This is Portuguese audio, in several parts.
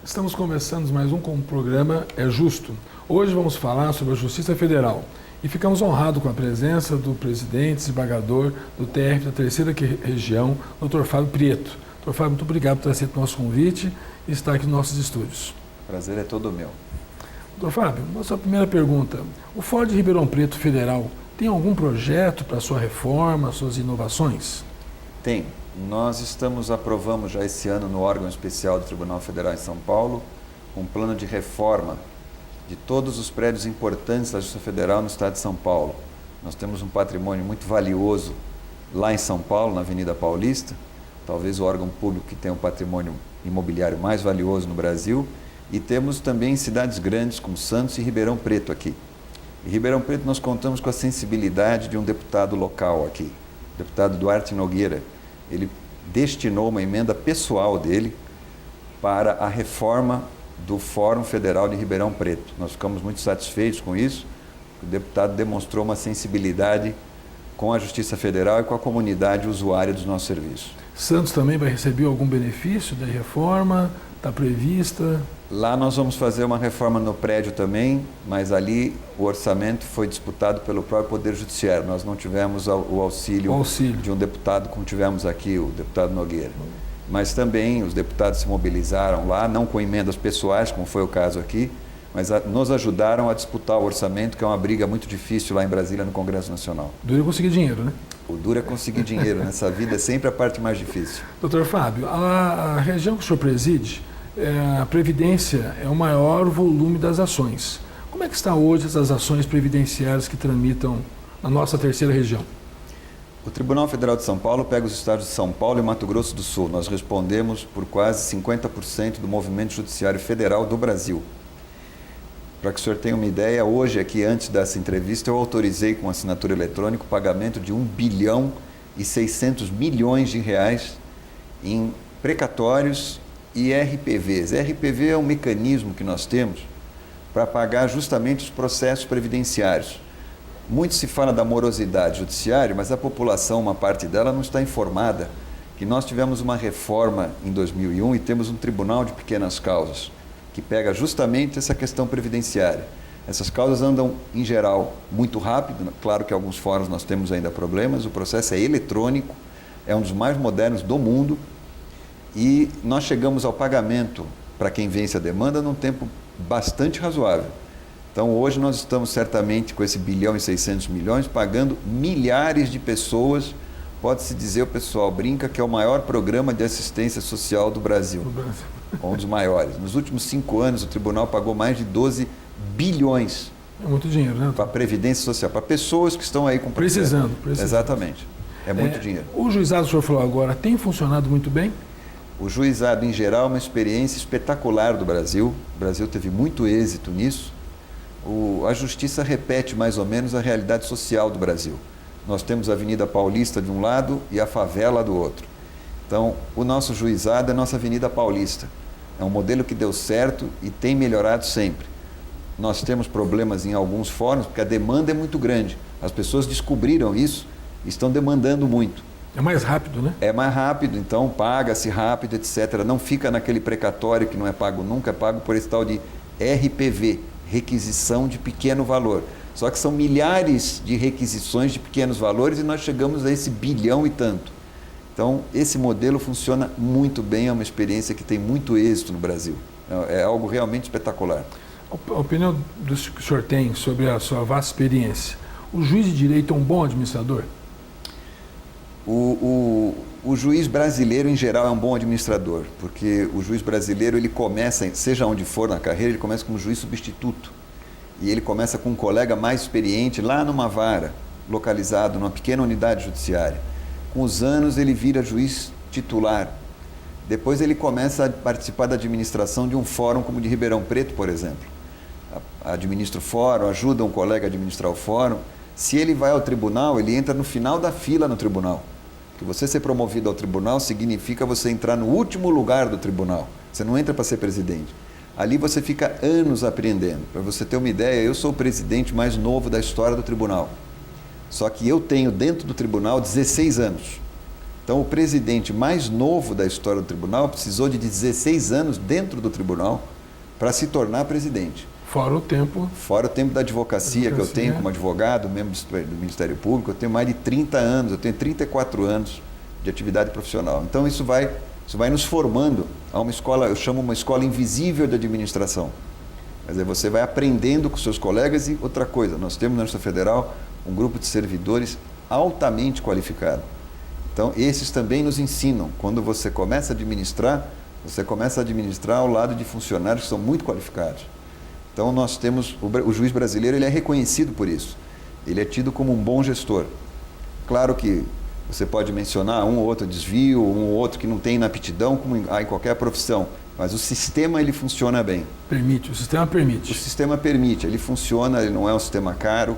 Estamos começando mais um programa É Justo. Hoje vamos falar sobre a Justiça Federal e ficamos honrados com a presença do presidente desembargador do TRF da Terceira Região, Dr. Fábio Prieto. Dr. Fábio, muito obrigado por ter aceito o nosso convite e estar aqui nos nossos estúdios. Prazer é todo meu. Dr. Fábio, nossa primeira pergunta. O Fórum de Ribeirão Preto Federal tem algum projeto para sua reforma, suas inovações? Tem. Nós aprovamos já esse ano no órgão especial do Tribunal Federal em São Paulo um plano de reforma de todos os prédios importantes da Justiça Federal no estado de São Paulo. Nós temos um patrimônio muito valioso lá em São Paulo, na Avenida Paulista, talvez o órgão público que tem o patrimônio imobiliário mais valioso no Brasil, e temos também cidades grandes como Santos e Ribeirão Preto aqui. Em Ribeirão Preto nós contamos com a sensibilidade de um deputado local aqui, o deputado Duarte Nogueira. Ele destinou uma emenda pessoal dele para a reforma do Fórum Federal de Ribeirão Preto. Nós ficamos muito satisfeitos com isso. O deputado demonstrou uma sensibilidade com a Justiça Federal e com a comunidade usuária dos nossos serviços. Santos também vai receber algum benefício da reforma? Está prevista? Lá nós vamos fazer uma reforma no prédio também, mas ali o orçamento foi disputado pelo próprio Poder Judiciário. Nós não tivemos o auxílio de um deputado como tivemos aqui, o deputado Nogueira. Mas também os deputados se mobilizaram lá, não com emendas pessoais, como foi o caso aqui, mas nos ajudaram a disputar o orçamento, que é uma briga muito difícil lá em Brasília, no Congresso Nacional. Duro é conseguir dinheiro, né? O duro é conseguir dinheiro. Nessa vida é sempre a parte mais difícil. Doutor Fábio, a região que o senhor preside, a Previdência é o maior volume das ações. Como é que está hoje essas ações previdenciárias que tramitam na nossa terceira região? O Tribunal Federal de São Paulo pega os estados de São Paulo e Mato Grosso do Sul. Nós respondemos por quase 50% do movimento judiciário federal do Brasil. Para que o senhor tenha uma ideia, hoje aqui, antes dessa entrevista, eu autorizei com assinatura eletrônica o pagamento de 1 bilhão e 600 milhões de reais em precatórios e RPVs. RPV é um mecanismo que nós temos para pagar justamente os processos previdenciários. Muito se fala da morosidade judiciária, mas a população, uma parte dela, não está informada que nós tivemos uma reforma em 2001 e temos um tribunal de pequenas causas, que pega justamente essa questão previdenciária. Essas causas andam, em geral, muito rápido. Claro que em alguns fóruns nós temos ainda problemas. O processo é eletrônico, é um dos mais modernos do mundo, e nós chegamos ao pagamento para quem vence a demanda num tempo bastante razoável. Então hoje nós estamos certamente com esse 1 bilhão e 600 milhões pagando milhares de pessoas. Pode-se dizer, o pessoal brinca, que é o maior programa de assistência social do Brasil, um dos maiores. Nos últimos 5 anos o tribunal pagou mais de 12 bilhões. É muito dinheiro, né? Para a Previdência Social, para pessoas que estão aí com precisando. Exatamente, é muito dinheiro. O juizado que o senhor falou agora tem funcionado muito bem? O juizado, em geral, é uma experiência espetacular do Brasil. O Brasil teve muito êxito nisso. A justiça repete mais ou menos a realidade social do Brasil. Nós temos a Avenida Paulista de um lado e a favela do outro. Então, o nosso juizado é a nossa Avenida Paulista. É um modelo que deu certo e tem melhorado sempre. Nós temos problemas em alguns fóruns, porque a demanda é muito grande. As pessoas descobriram isso e estão demandando muito. É mais rápido, né? É mais rápido, então paga-se rápido, etc. Não fica naquele precatório que não é pago nunca, é pago por esse tal de RPV, requisição de pequeno valor. Só que são milhares de requisições de pequenos valores e nós chegamos a esse 1 bilhão e tanto. Então, esse modelo funciona muito bem, é uma experiência que tem muito êxito no Brasil. É algo realmente espetacular. A opinião que o senhor tem sobre a sua vasta experiência, o juiz de direito é um bom administrador? O juiz brasileiro, em geral, é um bom administrador, porque o juiz brasileiro, ele começa, seja onde for na carreira, ele começa como juiz substituto. E ele começa com um colega mais experiente lá numa vara, localizado numa pequena unidade judiciária. Com os anos, ele vira juiz titular. Depois ele começa a participar da administração de um fórum como o de Ribeirão Preto, por exemplo. Administra o fórum, ajuda um colega a administrar o fórum. Se ele vai ao tribunal, ele entra no final da fila no tribunal. Porque você ser promovido ao tribunal significa você entrar no último lugar do tribunal. Você não entra para ser presidente. Ali você fica anos aprendendo. Para você ter uma ideia, eu sou o presidente mais novo da história do tribunal. Só que eu tenho dentro do tribunal 16 anos. Então, o presidente mais novo da história do tribunal precisou de 16 anos dentro do tribunal para se tornar presidente. Fora o tempo. Fora o tempo da advocacia que eu tenho como advogado, membro do Ministério Público, eu tenho mais de 30 anos, eu tenho 34 anos de atividade profissional. Então, isso vai nos formando a uma escola, eu chamo uma escola invisível de administração. Quer dizer, você vai aprendendo com seus colegas e outra coisa, nós temos na Justiça Federal um grupo de servidores altamente qualificado. Então, esses também nos ensinam. Quando você começa a administrar ao lado de funcionários que são muito qualificados. Então, nós temos, o juiz brasileiro ele é reconhecido por isso. Ele é tido como um bom gestor. Claro que você pode mencionar um ou outro desvio, um ou outro que não tem inaptidão, como há em qualquer profissão. Mas o sistema, ele funciona bem. Permite, o sistema permite. O sistema permite, ele funciona, ele não é um sistema caro,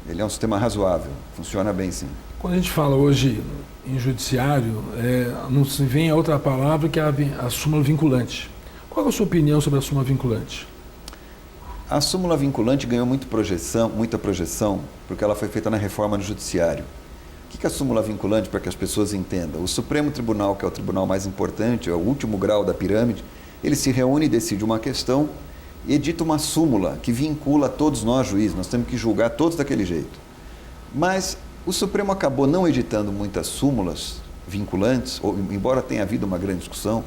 ele é um sistema razoável, funciona bem sim. Quando a gente fala hoje em judiciário, não se vem a outra palavra que é a súmula vinculante. Qual é a sua opinião sobre a súmula vinculante? A súmula vinculante ganhou muita projeção, porque ela foi feita na reforma do judiciário. O que é a súmula vinculante, para que as pessoas entendam? O Supremo Tribunal, que é o tribunal mais importante, é o último grau da pirâmide, ele se reúne e decide uma questão e edita uma súmula que vincula todos nós, juízes. Nós temos que julgar todos daquele jeito. Mas o Supremo acabou não editando muitas súmulas vinculantes, embora tenha havido uma grande discussão,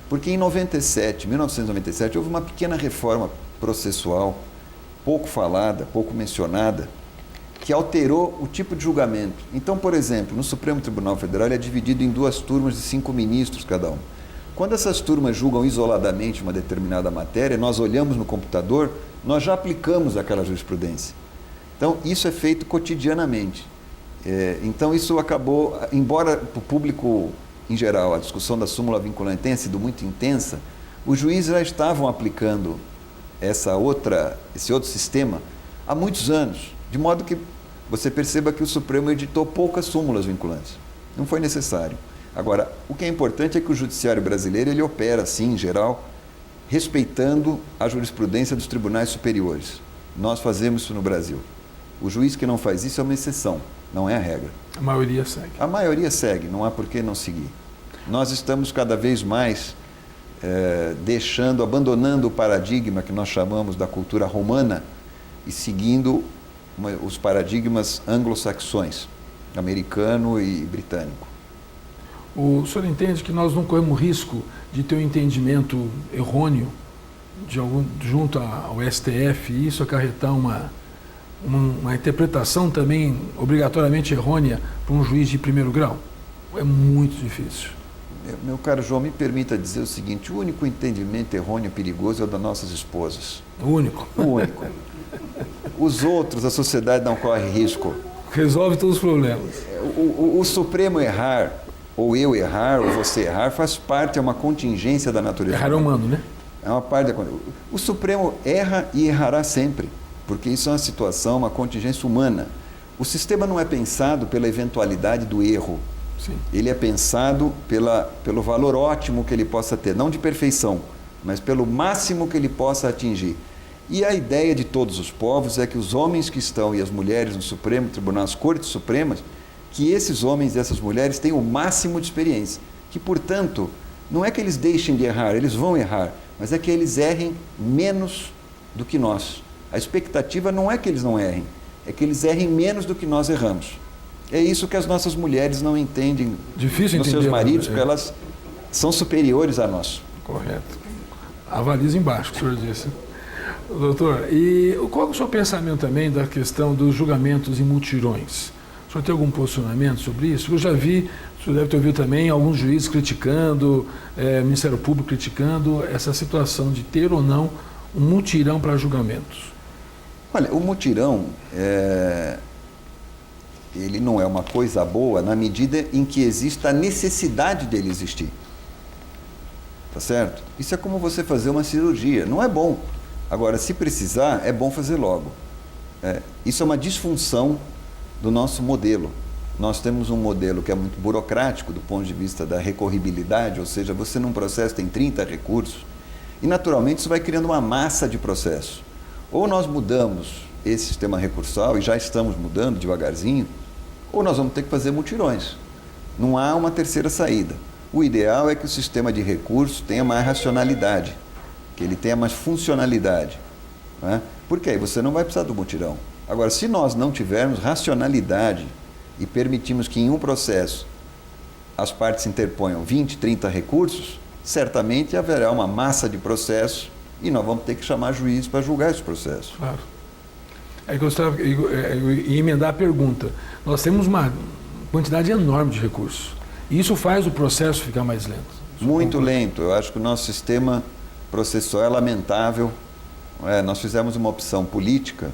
porque em 1997, houve uma pequena reforma processual, pouco falada, pouco mencionada, que alterou o tipo de julgamento. Então, por exemplo, no Supremo Tribunal Federal ele é dividido em 2 turmas de 5 ministros cada um. Quando essas turmas julgam isoladamente uma determinada matéria, nós olhamos no computador, nós já aplicamos aquela jurisprudência. Então, isso é feito cotidianamente. Então, isso acabou, embora para o público em geral a discussão da súmula vinculante tenha sido muito intensa, os juízes já estavam aplicando esse outro sistema há muitos anos, de modo que você perceba que o Supremo editou poucas súmulas vinculantes. Não foi necessário. Agora, o que é importante é que o judiciário brasileiro ele opera, assim, em geral, respeitando a jurisprudência dos tribunais superiores. Nós fazemos isso no Brasil. O juiz que não faz isso é uma exceção, não é a regra. A maioria segue. A maioria segue, não há por que não seguir. Nós estamos cada vez mais abandonando o paradigma que nós chamamos da cultura romana e seguindo os paradigmas anglo-saxões, americano e britânico. O senhor entende que nós não corremos risco de ter um entendimento errôneo junto ao STF e isso acarretar uma interpretação também obrigatoriamente errônea para um juiz de primeiro grau? É muito difícil. Meu caro João, me permita dizer o seguinte: o único entendimento errôneo e perigoso é o das nossas esposas. O único? O único. Os outros, a sociedade não corre risco. Resolve todos os problemas. O Supremo errar, ou eu errar, ou você errar, faz parte, é uma contingência da natureza. Errar é humano, né? É uma parte da... O Supremo erra e errará sempre, porque isso é uma situação, uma contingência humana. O sistema não é pensado pela eventualidade do erro. Sim. Ele é pensado pelo valor ótimo que ele possa ter, não de perfeição, mas pelo máximo que ele possa atingir. E a ideia de todos os povos é que os homens que estão e as mulheres no Supremo Tribunal, as Cortes Supremas, que esses homens e essas mulheres tenham o máximo de experiência. Que, portanto, não é que eles deixem de errar, eles vão errar, mas é que eles errem menos do que nós. A expectativa não é que eles não errem, é que eles errem menos do que nós erramos. É isso que as nossas mulheres não entendem nos seus maridos, porque elas são superiores a nós. Correto. Avaliza embaixo, o senhor disse. Doutor, e qual é o seu pensamento também da questão dos julgamentos em mutirões? O senhor tem algum posicionamento sobre isso? Eu já vi, o senhor deve ter ouvido também, alguns juízes criticando, Ministério Público criticando essa situação de ter ou não um mutirão para julgamentos. Olha, o mutirão, ele não é uma coisa boa na medida em que exista a necessidade dele existir. Tá certo? Isso é como você fazer uma cirurgia, não é bom. Agora, se precisar, é bom fazer logo. Isso é uma disfunção do nosso modelo. Nós temos um modelo que é muito burocrático do ponto de vista da recorribilidade, ou seja, você num processo tem 30 recursos e naturalmente isso vai criando uma massa de processo. Ou nós mudamos esse sistema recursal, e já estamos mudando devagarzinho, ou nós vamos ter que fazer mutirões. Não há uma terceira saída. O ideal é que o sistema de recursos tenha mais racionalidade, que ele tenha mais funcionalidade. Né? Porque aí você não vai precisar do mutirão. Agora, se nós não tivermos racionalidade e permitirmos que em um processo as partes interponham 20, 30 recursos, certamente haverá uma massa de processos e nós vamos ter que chamar juízes para julgar esse processo. Claro. É que eu ia emendar a pergunta. Nós temos uma quantidade enorme de recursos. E isso faz o processo ficar mais lento. Muito lento. Eu acho que o nosso sistema processual é lamentável. Nós fizemos uma opção política,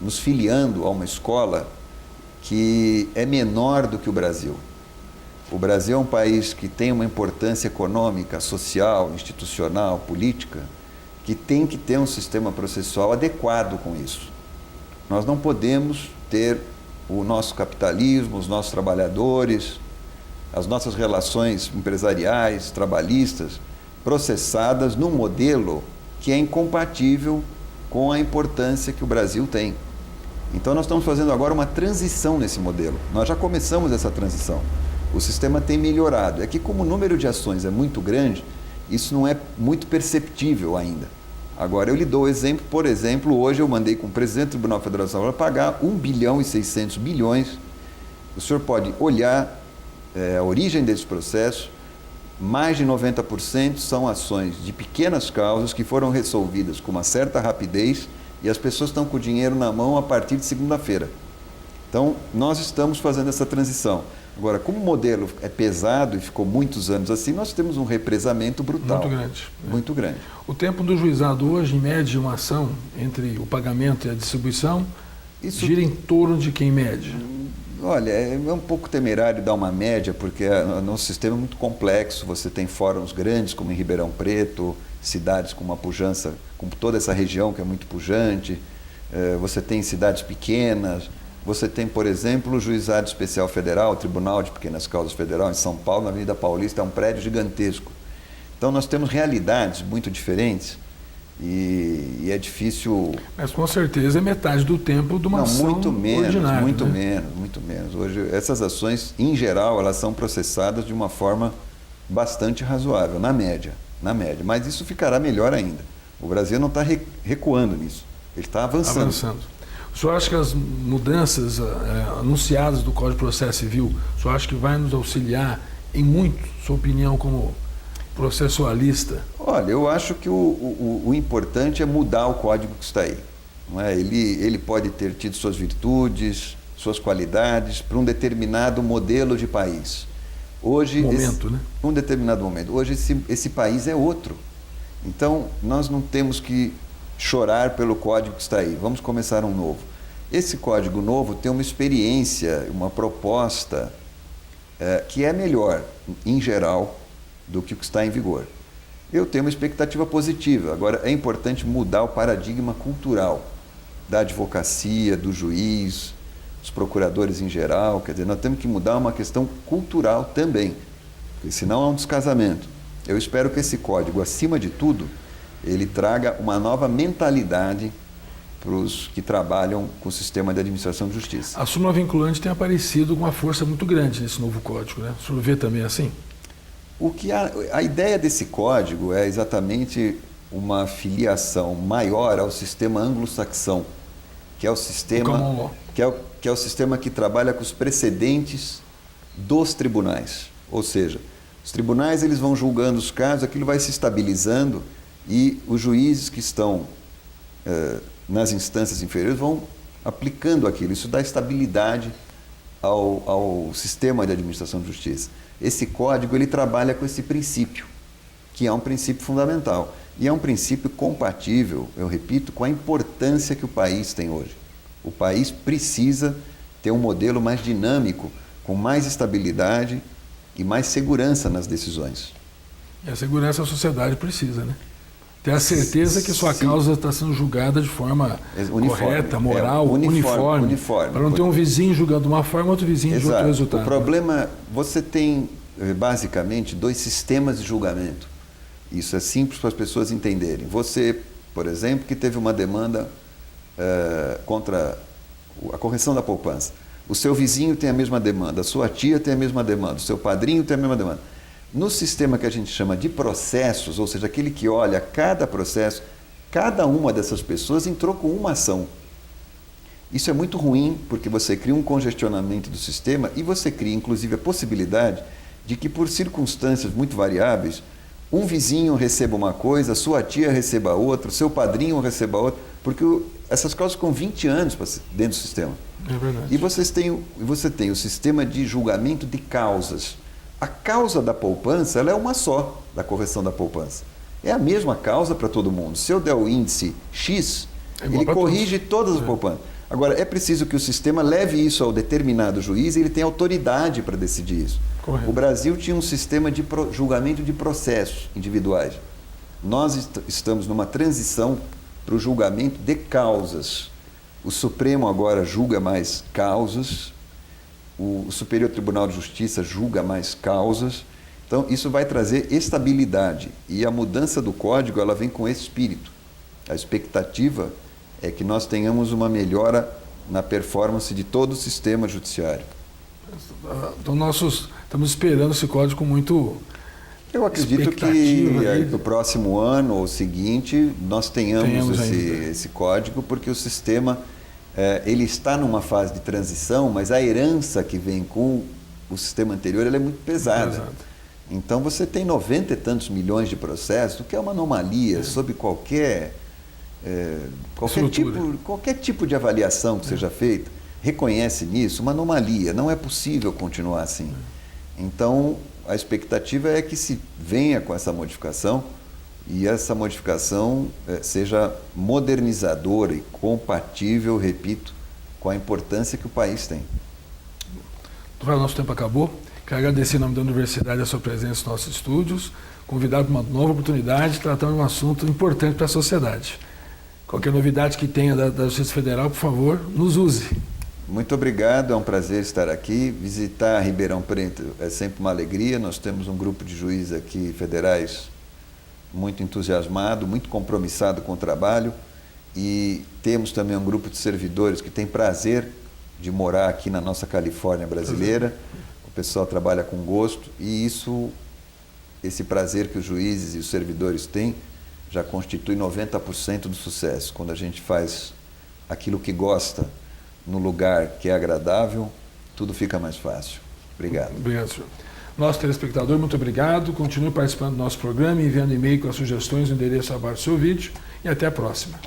nos filiando a uma escola que é menor do que o Brasil. O Brasil é um país que tem uma importância econômica, social, institucional, política, que tem que ter um sistema processual adequado com isso. Nós não podemos ter o nosso capitalismo, os nossos trabalhadores, as nossas relações empresariais, trabalhistas, processadas num modelo que é incompatível com a importância que o Brasil tem. Então nós estamos fazendo agora uma transição nesse modelo. Nós já começamos essa transição. O sistema tem melhorado. É que como o número de ações é muito grande, isso não é muito perceptível ainda. Agora eu lhe dou o exemplo, por exemplo, hoje eu mandei com o presidente do Tribunal Federal de São Paulo pagar 1 bilhão e 600 bilhões. O senhor pode olhar a origem desse processo. Mais de 90% são ações de pequenas causas que foram resolvidas com uma certa rapidez e as pessoas estão com o dinheiro na mão a partir de segunda-feira. Então, nós estamos fazendo essa transição. Agora, como o modelo é pesado e ficou muitos anos assim, nós temos um represamento brutal. Muito grande. Muito grande. O tempo do juizado hoje, em média, uma ação entre o pagamento e a distribuição, isso gira em torno de quem mede? Olha, é um pouco temerário dar uma média, porque o nosso sistema é muito complexo. Você tem fóruns grandes, como em Ribeirão Preto, cidades com uma pujança, com toda essa região que é muito pujante. Você tem cidades pequenas. Você tem, por exemplo, o Juizado Especial Federal, o Tribunal de Pequenas Causas Federal, em São Paulo, na Avenida Paulista, é um prédio gigantesco. Então, nós temos realidades muito diferentes e é difícil... Mas, com certeza, é metade do tempo de uma ação ordinária. Muito menos. Hoje, essas ações, em geral, elas são processadas de uma forma bastante razoável, na média. Mas isso ficará melhor ainda. O Brasil não está recuando nisso, ele está avançando. O senhor acha que as mudanças anunciadas do Código de Processo Civil, o senhor acha que vai nos auxiliar em muito, sua opinião como processualista? Olha, eu acho que o importante é mudar o código que está aí. Não é? Ele pode ter tido suas virtudes, suas qualidades para um determinado modelo de país. Hoje, um determinado momento. Hoje esse país é outro. Então, nós não temos que chorar pelo código que está aí. Vamos começar um novo. Esse código novo tem uma experiência, uma proposta que é melhor, em geral, do que o que está em vigor. Eu tenho uma expectativa positiva. Agora, é importante mudar o paradigma cultural da advocacia, do juiz, dos procuradores em geral. Quer dizer, nós temos que mudar uma questão cultural também, porque senão há um descasamento. Eu espero que esse código, acima de tudo, ele traga uma nova mentalidade para os que trabalham com o sistema de administração de justiça. A súmula vinculante tem aparecido com uma força muito grande nesse novo código, né? O senhor vê também assim? A ideia desse código é exatamente uma filiação maior ao sistema anglo-saxão, que é o sistema que é o sistema que trabalha com os precedentes dos tribunais. Ou seja, os tribunais eles vão julgando os casos, aquilo vai se estabilizando e os juízes que estão nas instâncias inferiores vão aplicando aquilo. Isso dá estabilidade ao sistema de administração de justiça. Esse código ele trabalha com esse princípio, que é um princípio fundamental. E é um princípio compatível, eu repito, com a importância que o país tem hoje. O país precisa ter um modelo mais dinâmico, com mais estabilidade e mais segurança nas decisões. E a segurança a sociedade precisa, né? Ter a certeza que sua causa está sendo julgada de forma correta, moral, uniforme. Para não ter um vizinho julgando de uma forma, outro vizinho de outro resultado. O problema, você tem basicamente dois sistemas de julgamento. Isso é simples para as pessoas entenderem. Você, por exemplo, que teve uma demanda contra a correção da poupança. O seu vizinho tem a mesma demanda, a sua tia tem a mesma demanda, o seu padrinho tem a mesma demanda. No sistema que a gente chama de processos, ou seja, aquele que olha cada processo, cada uma dessas pessoas entrou com uma ação. Isso é muito ruim, porque você cria um congestionamento do sistema e você cria, inclusive, a possibilidade de que, por circunstâncias muito variáveis, um vizinho receba uma coisa, sua tia receba outra, seu padrinho receba outra, porque essas causas ficam 20 anos dentro do sistema. É verdade. E você tem o sistema de julgamento de causas. A causa da poupança, ela é uma só, da correção da poupança. É a mesma causa para todo mundo. Se eu der o índice X, ele corrige todas as poupanças. Agora, é preciso que o sistema leve isso ao determinado juiz e ele tem autoridade para decidir isso. Correto. O Brasil tinha um sistema de julgamento de processos individuais. Nós estamos numa transição para o julgamento de causas. O Supremo agora julga mais causas, o Superior Tribunal de Justiça julga mais causas. Então, isso vai trazer estabilidade. E a mudança do código, ela vem com esse espírito. A expectativa é que nós tenhamos uma melhora na performance de todo o sistema judiciário. Então, nós estamos esperando esse código com muito... Eu acredito que no próximo ano ou seguinte nós tenhamos esse código, porque o sistema ele está numa fase de transição, mas a herança que vem com o sistema anterior ela é muito pesada. Então você tem 90 e tantos milhões de processos, o que é uma anomalia sob qualquer tipo de avaliação que seja feita, reconhece nisso uma anomalia, não é possível continuar assim. Então, a expectativa é que se venha com essa modificação e essa modificação seja modernizadora e compatível, repito, com a importância que o país tem. Doutor, nosso tempo acabou. Quero agradecer em nome da Universidade a sua presença nos nossos estúdios, convidar para uma nova oportunidade, tratando um assunto importante para a sociedade. Qualquer novidade que tenha da Justiça Federal, por favor, nos use. Muito obrigado, é um prazer estar aqui. Visitar Ribeirão Preto é sempre uma alegria. Nós temos um grupo de juízes aqui federais muito entusiasmado, muito compromissado com o trabalho e temos também um grupo de servidores que tem prazer de morar aqui na nossa Califórnia brasileira. O pessoal trabalha com gosto e esse prazer que os juízes e os servidores têm já constitui 90% do sucesso. Quando a gente faz aquilo que gosta no lugar que é agradável, tudo fica mais fácil. Obrigado. Obrigado, senhor. Nosso telespectador, muito obrigado. Continue participando do nosso programa, enviando e-mail com as sugestões no endereço abaixo do seu vídeo e até a próxima.